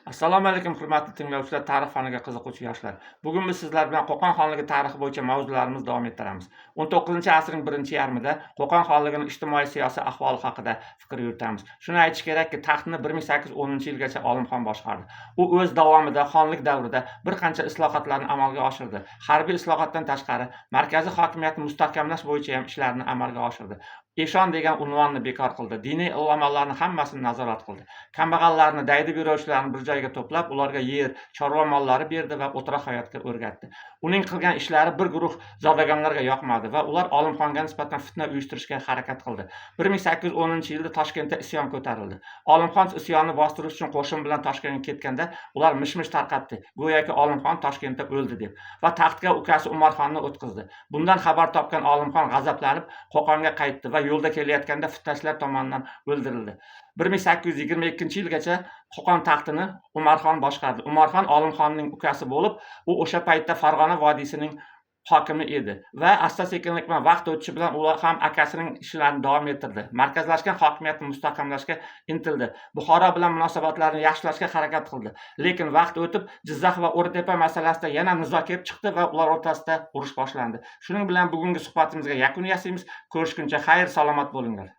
Assalomu alaykum, hurmatli tinglovchilar, tarix faniga qiziquvchi yoshlar. Bugun biz sizlar bilan Qo'qon xonligi tarixi bo'yicha mavzularimizni davom ettiramiz. 19-asrning birinchi yarmida Qo'qon xonligining ijtimoiy-siyosiy ahvoli haqida fikr yuritamiz. Shuni aytish kerakki, taxtni 1810-yilgacha Olimxon boshqardi. U o'z davomida xonlik davrida bir qancha islohotlarni amalga oshirdi. Harbiy islohotdan tashqari, markaziy hokimiyatni mustahkamlash bo'yicha ham ishlarni amalga oshirdi. Eshon degan unvonni bekor qildi. Diniy ulamolarni hammasini nazorat qildi. Kambag'allarni, daydi beruvchilarni bir joyga to'plab, ularga yer, chorva mollari berdi va o'tira hayotga o'rgatdi. Uning qilgan ishlari bir guruh zodagonlarga yoqmadi va ular Olimxonga nisbatan fitna uyushtirishga harakat qildi. 1810-yilda Toshkentda isyon ko'tarildi. Olimxon isyonni bostirish uchun qo'shin bilan Toshkentga ketganda, ular mish-mish tarqatdi. Go'yoki Olimxon Toshkentda o'ldi deb va taxtga ukasi Umarxonni o'tkazdi. Bundan xabar topgan Olimxon g'azablanib, Qo'qonga qaytdi va yo'lda kelayotganda fitnachilar tomonidan o'ldirildi. 1822-yilgacha Qo'qon taxtini Umarxon boshqardi. Umarxon Olimxonning ukasi bo'lib, u o'sha paytda Farg'ona vodiysining hokimi edi va asta-sekinlik bilan vaqt o'tishi bilan ular ham akasining ishlarini davom ettirdi. Markazlashgan hokimiyatni mustahkamlashga intildi. Buxoro bilan munosabatlarni yaxshilashga harakat qildi. Lekin vaqt o'tib, Jizzax va O'rtepa masalasida yana nizo kelib chiqdi va ular o'rtasida urush boshlandi. Shuning bilan bugungi suhbatimizga yakun yasaymiz. Ko'rishguncha xayr, salomat bo'linglar.